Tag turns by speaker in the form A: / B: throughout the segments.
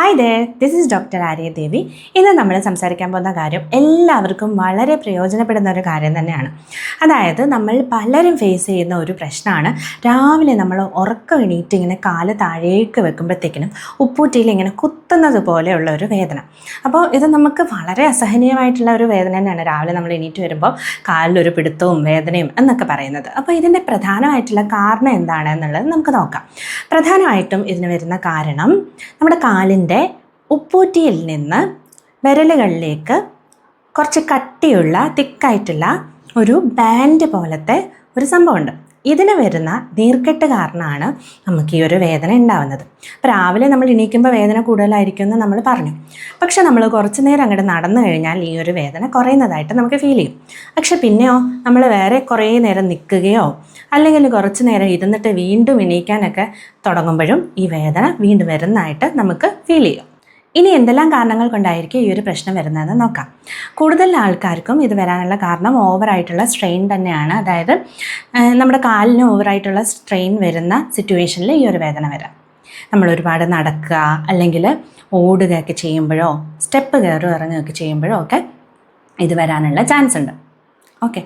A: Hi there, this is doctor Arya Devi. ഇന്ന് നമ്മൾ സംസാരിക്കാൻ പോകുന്ന കാര്യം എല്ലാവർക്കും വളരെ പ്രയോജനപ്പെടുന്ന ഒരു കാര്യം തന്നെയാണ്. അതായത് നമ്മൾ പലരും ഫേസ് ചെയ്യുന്ന ഒരു പ്രശ്നമാണ്, രാവിലെ നമ്മൾ ഉറക്കം എണീറ്റ് ഇങ്ങനെ കാല് താഴേക്ക് വെക്കുമ്പോഴത്തേക്കിനും ഉപ്പൂറ്റിയിൽ ഇങ്ങനെ കുത്തുന്നത് പോലെയുള്ള ഒരു വേദന. അപ്പോൾ ഇത് നമുക്ക് വളരെ അസഹനീയമായിട്ടുള്ള ഒരു വേദന തന്നെയാണ്, രാവിലെ നമ്മൾ എണീറ്റ് വരുമ്പോൾ കാലിലൊരു പിടുത്തവും വേദനയും എന്നൊക്കെ പറയുന്നത്. അപ്പോൾ ഇതിൻ്റെ പ്രധാനമായിട്ടുള്ള കാരണം എന്താണ് എന്നുള്ളത് നമുക്ക് നോക്കാം. പ്രധാനമായിട്ടും ഇതിന് വരുന്ന കാരണം നമ്മുടെ കാലിൻ്റെ ഉപ്പൂറ്റിയിൽ നിന്ന് വിരലുകളിലേക്ക് കുറച്ച് കട്ടിയുള്ള തിക്കായിട്ടുള്ള ഒരു ബാൻഡ് പോലത്തെ ഒരു സംഭവമുണ്ട്. ഇതിന് വരുന്ന നീർക്കെട്ട് കാരണമാണ് നമുക്ക് ഈ ഒരു വേദന ഉണ്ടാവുന്നത്. അപ്പോൾ രാവിലെ നമ്മൾ എണീക്കുമ്പോൾ വേദന കൂടുതലായിരിക്കും എന്ന് നമ്മൾ പറഞ്ഞു. പക്ഷെ നമ്മൾ കുറച്ച് നേരം അങ്ങോട്ട് നടന്നു കഴിഞ്ഞാൽ ഈ ഒരു വേദന കുറയുന്നതായിട്ട് നമുക്ക് ഫീൽ ചെയ്യും. പക്ഷെ പിന്നെയോ നമ്മൾ വേറെ കുറേ നേരം നിൽക്കുകയോ അല്ലെങ്കിൽ കുറച്ച് നേരം ഇരുന്നിട്ട് വീണ്ടും എണീക്കാനൊക്കെ തുടങ്ങുമ്പോഴും ഈ വേദന വീണ്ടും വരുന്നതായിട്ട് നമുക്ക് ഫീൽ ചെയ്യും. ഇനി എന്തെല്ലാം കാരണങ്ങൾ കൊണ്ടായിരിക്കും ഈ ഒരു പ്രശ്നം വരുന്നതെന്ന് നോക്കാം. കൂടുതൽ ആൾക്കാർക്കും ഇത് വരാനുള്ള കാരണം ഓവറായിട്ടുള്ള സ്ട്രെയിൻ തന്നെയാണ്. അതായത് നമ്മുടെ കാലിന് ഓവറായിട്ടുള്ള സ്ട്രെയിൻ വരുന്ന സിറ്റുവേഷനിൽ ഈ ഒരു വേദന വരാം. നമ്മൾ ഒരുപാട് നടക്കുക അല്ലെങ്കിൽ ഓടുകയൊക്കെ ചെയ്യുമ്പോഴോ സ്റ്റെപ്പ് കയറി ഇറങ്ങുകയൊക്കെ ചെയ്യുമ്പോഴോ ഒക്കെ ഇത് വരാനുള്ള ചാൻസ് ഉണ്ട്. ഓക്കെ,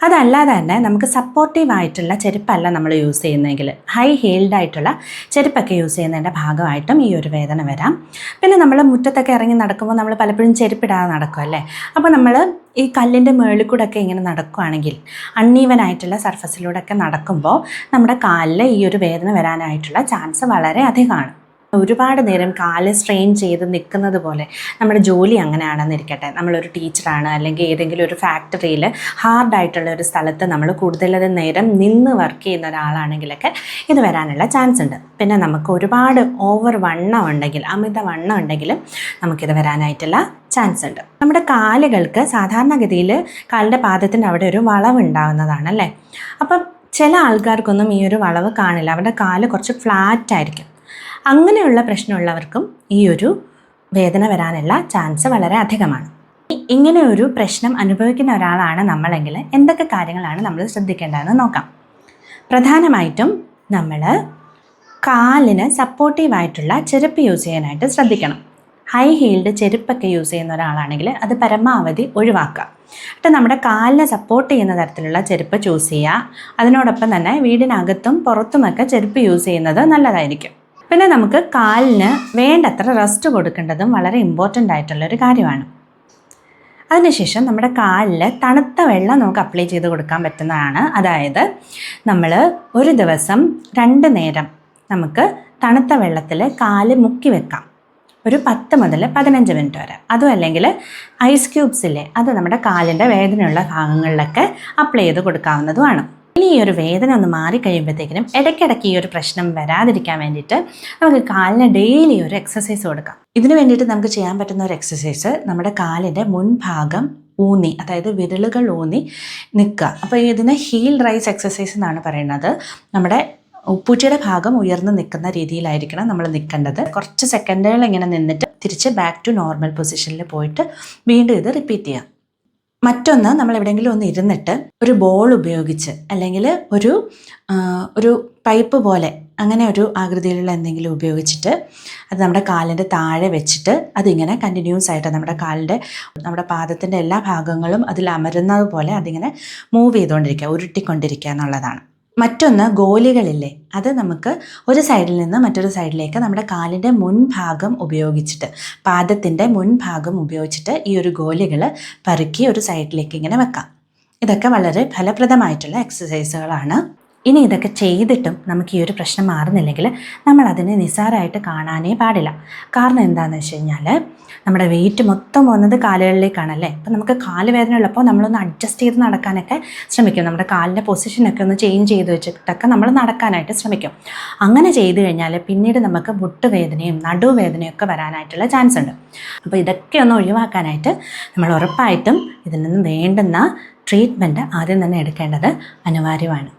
A: അതല്ലാതെ തന്നെ നമുക്ക് സപ്പോർട്ടീവായിട്ടുള്ള ചെരുപ്പല്ല നമ്മൾ യൂസ് ചെയ്യുന്നതെങ്കിൽ, ഹൈ ഹീൽഡ് ആയിട്ടുള്ള ചെരുപ്പൊക്കെ യൂസ് ചെയ്യുന്നതിൻ്റെ ഭാഗമായിട്ടും ഈ ഒരു വേദന വരാം. പിന്നെ നമ്മൾ മുറ്റത്തൊക്കെ ഇറങ്ങി നടക്കുമ്പോൾ നമ്മൾ പലപ്പോഴും ചെരുപ്പിടാതെ നടക്കുമല്ലേ. അപ്പോൾ നമ്മൾ ഈ കല്ലിൻ്റെ മുകളിൽ കൂടെ ഒക്കെ ഇങ്ങനെ നടക്കുകയാണെങ്കിൽ, അൺഈവനായിട്ടുള്ള സർഫസിലൂടെയൊക്കെ നടക്കുമ്പോൾ നമ്മുടെ കാലിൽ ഈ ഒരു വേദന വരാനായിട്ടുള്ള ചാൻസ് വളരെ അധികമാണ്. ഒരുപാട് നേരം കാല് സ്ട്രെയിൻ ചെയ്ത് നിൽക്കുന്നത് പോലെ നമ്മുടെ ജോലി അങ്ങനെയാണെന്നിരിക്കട്ടെ, നമ്മളൊരു ടീച്ചറാണ് അല്ലെങ്കിൽ ഏതെങ്കിലും ഒരു ഫാക്ടറിയിൽ ഹാർഡായിട്ടുള്ള ഒരു സ്ഥലത്ത് നമ്മൾ കൂടുതൽ നേരം നിന്ന് വർക്ക് ചെയ്യുന്ന ഒരാളാണെങ്കിലൊക്കെ ഇത് വരാനുള്ള ചാൻസ് ഉണ്ട്. പിന്നെ നമുക്ക് ഒരുപാട് ഓവർ വണ്ണം ഉണ്ടെങ്കിൽ, അമിത വണ്ണം ഉണ്ടെങ്കിലും നമുക്കിത് വരാനായിട്ടുള്ള ചാൻസ് ഉണ്ട്. നമ്മുടെ കാലുകൾക്ക് സാധാരണഗതിയിൽ കാലിൻ്റെ പാദത്തിൻ്റെ അവിടെ ഒരു വളവ് ഉണ്ടാകുന്നതാണ് അല്ലേ. അപ്പം ചില ആൾക്കാർക്കൊന്നും ഈ ഒരു വളവ് കാണില്ല, അവരുടെ കാല് കുറച്ച് ഫ്ലാറ്റ് ആയിരിക്കും. അങ്ങനെയുള്ള പ്രശ്നമുള്ളവർക്കും ഈ ഒരു വേദന വരാനുള്ള ചാൻസ് വളരെ അധികമാണ്. ഇങ്ങനെ ഒരു പ്രശ്നം അനുഭവിക്കുന്ന ഒരാളാണ് നമ്മളെങ്കിൽ എന്തൊക്കെ കാര്യങ്ങളാണ് നമ്മൾ ശ്രദ്ധിക്കേണ്ടതെന്ന് നോക്കാം. പ്രധാനമായിട്ടും നമ്മൾ കാലിന് സപ്പോർട്ടീവായിട്ടുള്ള ചെരുപ്പ് യൂസ് ചെയ്യാനായിട്ട് ശ്രദ്ധിക്കണം. ഹൈ ഹീൽഡ് ചെരുപ്പൊക്കെ യൂസ് ചെയ്യുന്ന ഒരാളാണെങ്കിൽ അത് പരമാവധി ഒഴിവാക്കുക. എന്നിട്ട് നമ്മുടെ കാലിനെ സപ്പോർട്ട് ചെയ്യുന്ന തരത്തിലുള്ള ചെരുപ്പ് ചൂസ് ചെയ്യുക. അതിനോടൊപ്പം തന്നെ വീടിനകത്തും പുറത്തുമൊക്കെ ചെരുപ്പ് യൂസ് ചെയ്യുന്നത് നല്ലതായിരിക്കും. പിന്നെ നമുക്ക് കാലിന് വേണ്ടത്ര റെസ്റ്റ് കൊടുക്കേണ്ടതും വളരെ ഇമ്പോർട്ടൻ്റ് ആയിട്ടുള്ളൊരു കാര്യമാണ്. അതിനുശേഷം നമ്മുടെ കാലിൽ തണുത്ത വെള്ളം നമുക്ക് അപ്ലൈ ചെയ്ത് കൊടുക്കാൻ പറ്റുന്നതാണ്. അതായത് നമ്മൾ ഒരു ദിവസം 2 നേരം നമുക്ക് തണുത്ത വെള്ളത്തിൽ കാല് മുക്കി വെക്കാം, ഒരു 10 മുതൽ 15 മിനിറ്റ് വരെ. അതും അല്ലെങ്കിൽ ഐസ് ക്യൂബ്സില്ലേ, അത് നമ്മുടെ കാലിൻ്റെ വേദനയുള്ള ഭാഗങ്ങളിലൊക്കെ അപ്ലൈ ചെയ്ത് കൊടുക്കാവുന്നതുമാണ്. ഇനി ഈ ഒരു വേദന ഒന്ന് മാറിക്കഴിയുമ്പോഴത്തേക്കിനും ഇടയ്ക്കിടയ്ക്ക് ഈ ഒരു പ്രശ്നം വരാതിരിക്കാൻ വേണ്ടിയിട്ട് നമുക്ക് കാലിന് ഡെയിലി ഒരു എക്സസൈസ് കൊടുക്കാം. ഇതിന് വേണ്ടിയിട്ട് നമുക്ക് ചെയ്യാൻ പറ്റുന്ന ഒരു എക്സസൈസ്, നമ്മുടെ കാലിൻ്റെ മുൻഭാഗം ഊന്നി, അതായത് വിരലുകൾ ഊന്നി നിൽക്കുക. അപ്പോൾ ഇതിന് ഹീൽ റൈസ് എക്സസൈസ് എന്നാണ് പറയുന്നത്. നമ്മുടെ ഉപ്പൂറ്റിയുടെ ഭാഗം ഉയർന്ന് നിൽക്കുന്ന രീതിയിലായിരിക്കണം നമ്മൾ നിൽക്കേണ്ടത്. കുറച്ച് സെക്കൻഡുകൾ ഇങ്ങനെ നിന്നിട്ട് തിരിച്ച് ബാക്ക് ടു നോർമൽ പൊസിഷനിൽ പോയിട്ട് വീണ്ടും ഇത് റിപ്പീറ്റ് ചെയ്യാം. മറ്റൊന്ന്, നമ്മൾ എവിടെയെങ്കിലും ഒന്ന് ഇരുന്നിട്ട് ഒരു ബോൾ ഉപയോഗിച്ച് അല്ലെങ്കിൽ ഒരു പൈപ്പ് പോലെ അങ്ങനെ ഒരു ആകൃതിയിലുള്ള എന്തെങ്കിലും ഉപയോഗിച്ചിട്ട് അത് നമ്മുടെ കാലിൻ്റെ താഴെ വെച്ചിട്ട് അതിങ്ങനെ കണ്ടിന്യൂസ് ആയിട്ട് നമ്മുടെ പാദത്തിൻ്റെ എല്ലാ ഭാഗങ്ങളും അതിൽ അമരുന്നത് പോലെ അതിങ്ങനെ മൂവ് ചെയ്തുകൊണ്ടിരിക്കുക, ഉരുട്ടിക്കൊണ്ടിരിക്കുക എന്നുള്ളതാണ്. മറ്റൊന്ന്, ഗോലികളില്ലേ, അത് നമുക്ക് ഒരു സൈഡിൽ നിന്ന് മറ്റൊരു സൈഡിലേക്ക് നമ്മുടെ കാലിൻ്റെ മുൻഭാഗം ഉപയോഗിച്ചിട്ട്, പാദത്തിൻ്റെ മുൻഭാഗം ഉപയോഗിച്ചിട്ട് ഈ ഒരു ഗോലികൾ പെറുക്കി ഒരു സൈഡിലേക്ക് ഇങ്ങനെ വെക്കാം. ഇതൊക്കെ വളരെ ഫലപ്രദമായിട്ടുള്ള എക്സസൈസുകളാണ്. ഇനി ഇതൊക്കെ ചെയ്തിട്ടും നമുക്ക് ഈ ഒരു പ്രശ്നം മാറുന്നില്ലെങ്കിൽ നമ്മളതിനെ നിസ്സാരമായിട്ട് കാണാനേ പാടില്ല. കാരണം എന്താണെന്ന് വെച്ച് കഴിഞ്ഞാൽ നമ്മുടെ വെയിറ്റ് മൊത്തം പോകുന്നത് കാലുകളിലേക്കാണല്ലേ. അപ്പം നമുക്ക് കാല് വേദന ഉള്ളപ്പോൾ നമ്മളൊന്ന് അഡ്ജസ്റ്റ് ചെയ്ത് നടക്കാനൊക്കെ ശ്രമിക്കും. നമ്മുടെ കാലിൻ്റെ പൊസിഷനൊക്കെ ഒന്ന് ചേഞ്ച് ചെയ്ത് വെച്ചിട്ടൊക്കെ നമ്മൾ നടക്കാനായിട്ട് ശ്രമിക്കും. അങ്ങനെ ചെയ്ത് കഴിഞ്ഞാൽ പിന്നീട് നമുക്ക് മുട്ടുവേദനയും നടുവേദനയും ഒക്കെ വരാനായിട്ടുള്ള ചാൻസ് ഉണ്ട്. അപ്പോൾ ഇതൊക്കെ ഒന്ന് ഒഴിവാക്കാനായിട്ട് നമ്മൾ ഉറപ്പായിട്ടും ഇതിൽ നിന്നും വേണ്ടുന്ന ട്രീറ്റ്മെൻറ്റ് ആദ്യം തന്നെ എടുക്കേണ്ടത് അനിവാര്യമാണ്.